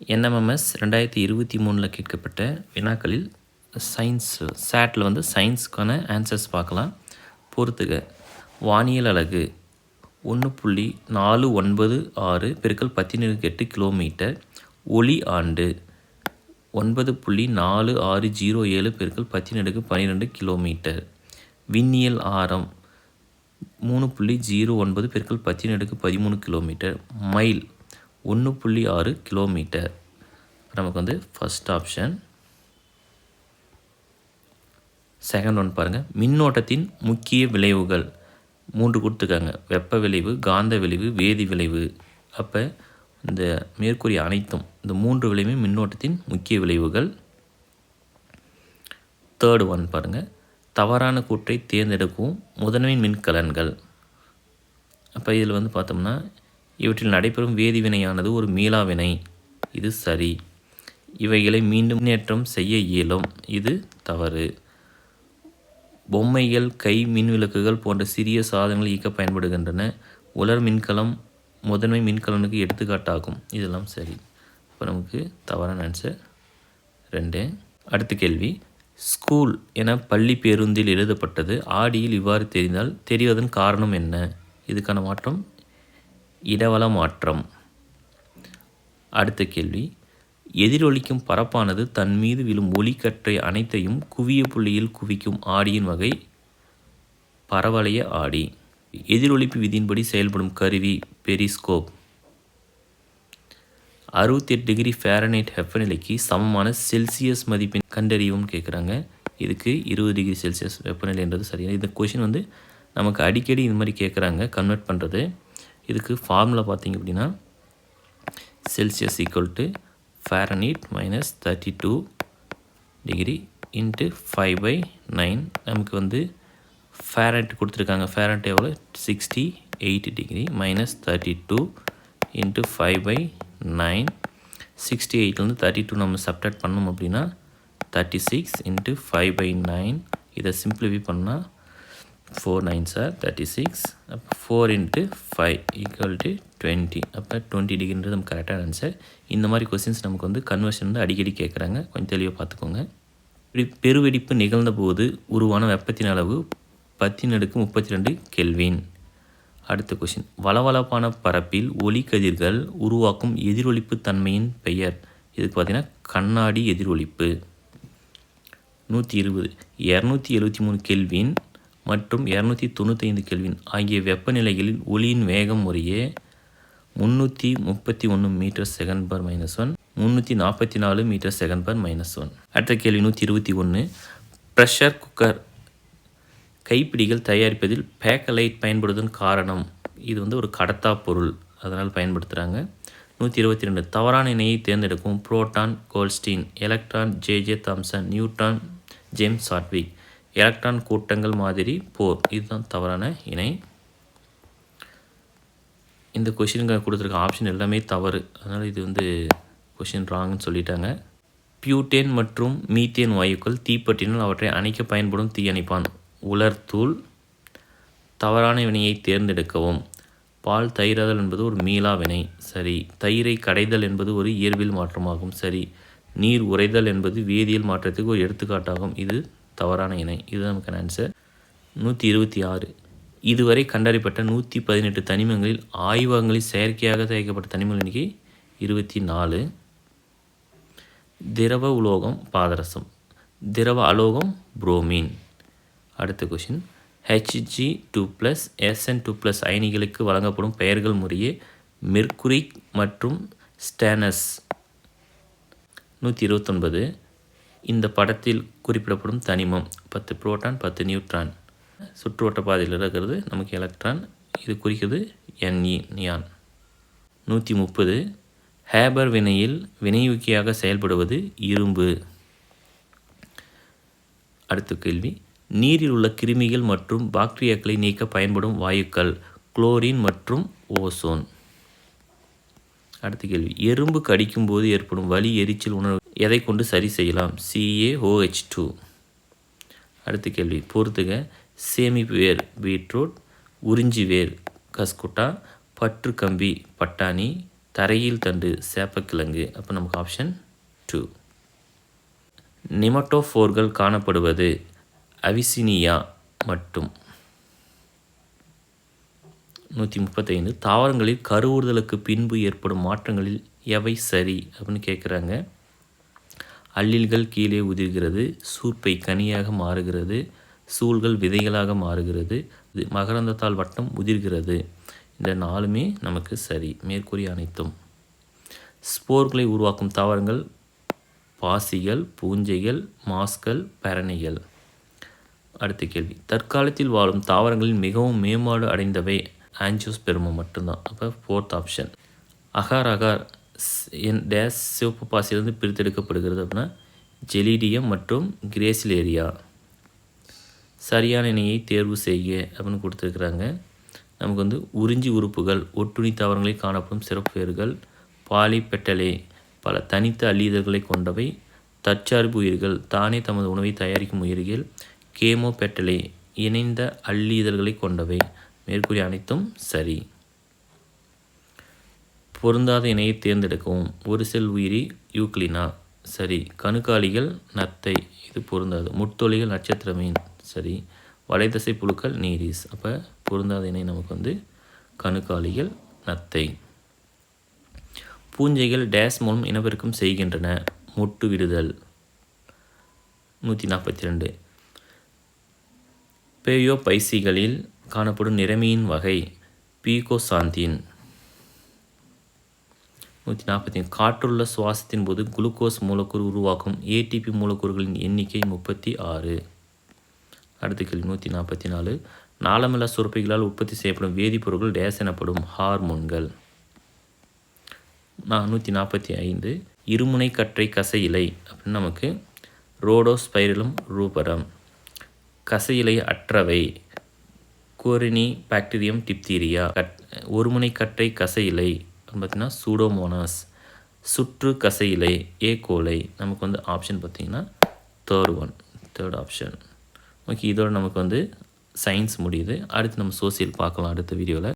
NMMS 2023 கேட்கப்பட்ட வினாக்களில் science சேட்டில் வந்து சயின்ஸுக்கான answers பார்க்கலாம். பொறுத்துக. வானியல் அலகு 1.496 × 10⁸ கிலோமீட்டர். ஒளி ஆண்டு 9.4607 × 10⁻12 கிலோமீட்டர். விண்ணியல் ஆரம் 3.09 × 10⁻13 கிலோமீட்டர். Mile 1.6 kilometre. நமக்கு வந்து ஃபஸ்ட் ஆப்ஷன். செகண்ட் ஒன் பாருங்கள். மின்னோட்டத்தின் முக்கிய விளைவுகள் 3 கொடுத்துருக்காங்க. வெப்ப விளைவு, காந்த விளைவு, வேதி விளைவு. அப்போ இந்த மேற்கூறிய அனைத்தும் இந்த 3 விளைவுமே மின்னோட்டத்தின் முக்கிய விளைவுகள். தேர்டு ஒன் பாருங்கள். தவறான கூற்றை தேர்ந்தெடுக்கும் முதன்மை மின்கலன்கள். அப்போ இதில் வந்து பார்த்தோம்னா இவற்றில் நடைபெறும் வேதிவினையானது ஒரு மீளா வினை. இது சரி. இவைகளை மீண்டும் முன்னேற்றம் செய்ய இயலும். இது தவறு. பொம்மைகள், கை மின்விளக்குகள் போன்ற சிறிய சாதனங்கள் இயக்க பயன்படுகின்றன. உலர் மின்கலம் முதன்மை மின்கலனுக்கு எடுத்துக்காட்டாகும். இதெல்லாம் சரி. இப்போ நமக்கு தவறான ஆன்சர் 2. அடுத்த கேள்வி. ஸ்கூல் என பள்ளி பேருந்தில் எழுதப்பட்டது ஆடியில் இவ்வாறு தெரிந்தால் தெரிவதன் காரணம் என்ன? இதுக்கான மாற்றம் இடவள மாற்றம். அடுத்த கேள்வி. எதிரொலிக்கும் பரப்பானது தன் மீது விழும் ஒளிக்கற்றை அனைத்தையும் குவிய புள்ளியில் குவிக்கும் ஆடியின் வகை பரவளைய ஆடி. எதிரொலிப்பு விதியின்படி செயல்படும் கருவி பெரிஸ்கோப். 68 ° F வெப்பநிலைக்கு சமமான செல்சியஸ் மதிப்பின் கண்டறியவும் கேட்குறாங்க. இதுக்கு 20 °C வெப்பநிலைன்றது சரியான. இந்த கொஷின் வந்து நமக்கு அடிக்கடி இது மாதிரி கேட்குறாங்க கன்வெர்ட் பண்ணுறது. இதுக்கு ஃபார்முலா பார்த்திங்க அப்படின்னா செல்சியஸ் = Fahrenheit -32 டிகிரி × 5/9. நமக்கு வந்து Fahrenheit கொடுத்துருக்காங்க. Fahrenheit எவ்வளோ? 68 டிகிரி -32 × 5/9. 68லேருந்து 32 நம்ம சப்ட்ராக்ட் பண்ணோம் அப்படின்னா 36 × 5/9. இதை சிம்பிளிஃபை பண்ணால் 4 9s are 36. அப்போ 4 × 5 = 20. அப்போ 20 டிகிரின்றது நமக்கு கரெக்டான ஆன்சர். இந்த மாதிரி கொஸ்டின்ஸ் நமக்கு வந்து கன்வர்ஷன் வந்து அடிக்கடி கேட்குறாங்க. கொஞ்சம் தெளிவாக பார்த்துக்கோங்க. பெருவெடிப்பு நிகழ்ந்த போது உருவான வெப்பத்தின் அளவு 10⁻32 கெல்வின். அடுத்த கொஸ்டின். வளவளப்பான பரப்பில் ஒளி கதிர்கள் உருவாக்கும் எதிரொலிப்பு தன்மையின் பெயர். இதுக்கு பார்த்திங்கன்னா கண்ணாடி எதிரொலிப்பு. 120 273 கெல்வின் மற்றும் 295 கெல்வின் ஆகிய வெப்பநிலைகளில் ஒளியின் வேகம் முறையே 331 m/s/-1 344 m/s/-1. அடுத்த கேள்வி 121. ப்ரெஷர் குக்கர் கைப்பிடிகள் தயாரிப்பதில் பேக்கலைட் பயன்படுத்துவதன் காரணம். இது வந்து ஒரு கடத்தா பொருள், அதனால் பயன்படுத்துகிறாங்க. 122. தவறான இணையை தேர்ந்தெடுக்கும். Proton Goldstein, electron J Thomson, neutron James Chadwick. Electron கூட்டங்கள் மாதிரி போர். இதுதான் தவறான இணை. இந்த கொஷினுக்கு கொடுத்துருக்க ஆப்ஷன் எல்லாமே தவறு, அதனால் இது வந்து கொஷின் ராங்னு சொல்லிட்டாங்க. பியூட்டேன் மற்றும் மீத்தேன் வாயுக்கள் தீப்பற்றினால் அவற்றை அணைக்க பயன்படும் தீயணைப்பான். உலர்தூள். தவறான வினையை தேர்ந்தெடுக்கவும். பால் தயிராதல் என்பது ஒரு மீளா வினை. சரி. தயிரை கடைதல் என்பது ஒரு இயற்பியல் மாற்றமாகும். சரி. நீர் உறைதல் என்பது வேதியியல் மாற்றத்துக்கு ஒரு எடுத்துக்காட்டாகும். இது தவறான இணை. இது நமக்கான ஆன்சர். 126. இதுவரை கண்டறியப்பட்ட 118 தனிமங்களில் ஆய்வகங்களில் செயற்கையாக தயாரிக்கப்பட்ட தனிமங்கள் எண்ணிக்கை 24. திரவ உலோகம் பாதரசம். திரவ அலோகம் புரோமின். அடுத்த கொஷின். Hg2+ Sn2+ அயனிகளுக்கு வழங்கப்படும் பெயர்கள் முறையே மெர்குரிக் மற்றும் ஸ்டேனஸ். 129. இந்த படத்தில் குறிப்பிடப்படும் தனிமம் 10 புரோட்டான் 10 நியூட்ரான். சுற்றுவட்ட பாதையில் இருக்கிறது நமக்கு எலக்ட்ரான். இது குறிக்கிறது நியான். 130. ஹேபர் வினையில் வினையூக்கியாக செயல்படுவது இரும்பு. அடுத்த கேள்வி. நீரில் உள்ள கிருமிகள் மற்றும் பாக்டீரியாக்களை நீக்க பயன்படும் வாயுக்கள் குளோரின் மற்றும் ஓசோன். அடுத்த கேள்வி. எறும்பு கடிக்கும் போது ஏற்படும் வலி எரிச்சல் உணர்வு எதை கொண்டு சரி செய்யலாம்? CaOH2. அடுத்த கேள்வி. பொறுத்துக. சேமிப்பு வேர் பீட்ரூட், உறிஞ்சி வேர் கஸ்குட்டா, பற்று கம்பி பட்டாணி, தரையில் தண்டு சேப்பக்கிழங்கு. அப்போ நமக்கு ஆப்ஷன் 2. நிமட்டோஃபோர்கள் காணப்படுவது அவிசினியா மட்டும். 135 தாவரங்களில் கருவுறுதலுக்கு பின்பு ஏற்படும் மாற்றங்களில் எவை சரி அப்படின்னு கேட்குறாங்க. அல்லில்கள் கீழே உதிர்கிறது, சூர்ப்பை கனியாக மாறுகிறது, சூல்கள் விதைகளாக மாறுகிறது, மகரந்தத்தால் வட்டம் உதிர்கிறது. இந்த 4மே நமக்கு சரி. மேற்கூறிய அனைத்தும். ஸ்போர்களை உருவாக்கும் தாவரங்கள் பாசிகள், பூஞ்சைகள், மாஸ்கள், பெரணிகள். அடுத்த கேள்வி, தற்காலத்தில் வாழும் தாவரங்களில் மிகவும் மேம்பாடு அடைந்தவை ஆஞ்சியோஸ்பெர்மம் மட்டும்தான். அப்போ 4th option. Agar agar days சிவப்பு பாசிலிருந்து பிரித்தெடுக்கப்படுகிறது அப்படின்னா ஜெலிடியம் மற்றும் கிரேசிலேரியா. சரியான இணையை தேர்வு செய்ய அப்படின்னு கொடுத்துருக்குறாங்க. நமக்கு வந்து உறிஞ்சி உறுப்புகள், ஒட்டுண்ணி தாவரங்களில் காணப்படும் சிறப்பு வேர்கள், பாலிபெட்டலே பல தனித்த அள்ளிதழ்களை கொண்டவை, தற்சார்பு உயிர்கள் தானே தமது உணவை தயாரிக்கும் உயிர்கள், கேமோபெட்டலே இணைந்த அள்ளிதழ்களை கொண்டவை. மேற்கூறிய அனைத்தும் சரி. பொருந்தாத இணையை தேர்ந்தெடுக்கவும். ஒரு செல் உயிரி யூக்ளினா சரி. கணுக்காலிகள் நத்தை, இது பொருந்தாது. முட்தொலிகள் நட்சத்திர மீன் சரி. வலைதசை புழுக்கள் நீரிஸ். அப்போ பொருந்தாத இணை நமக்கு வந்து கணுக்காலிகள் நத்தை. பூஞ்சைகள் டேஸ் மூலம் இனப்பெருக்கம் செய்கின்றன. மொட்டு விடுதல். 142 பேயோபைசிகளில் காணப்படும் நிறமியின் வகை பீகோசாந்தின். 145 காற்றுள்ள சுவாசத்தின் போது குளுக்கோஸ் மூலக்கூறு உருவாக்கும் ஏடிபி மூலக்கூறுகளின் எண்ணிக்கை 36. அடுத்த கேள்வி 144 நாளமில்லா சுரப்பிகளால் உற்பத்தி செய்யப்படும் வேதிப்பொருட்கள் டேஸ் எனப்படும் ஹார்மோன்கள். 145 இருமுனை கற்றை கசை இலை அப்படின்னு நமக்கு ரோடோஸ்பைரலம் ரூபரம். கசை இலை அற்றவை கோரினி பாக்டீரியம் டிப்தீரியா. ஒருமுனை கற்றை கசை இலை பார்த்திங்கன்னா சூடோமோனாஸ். சுற்று கசை இலை ஏகோலை. நமக்கு வந்து ஆப்ஷன் பார்த்திங்கன்னா தேர்ட் ஆப்ஷன். ஓகே, இதோட நமக்கு வந்து சயின்ஸ் முடியுது. அடுத்து நம்ம சோசியல் பார்க்கலாம் அடுத்த வீடியோவில்.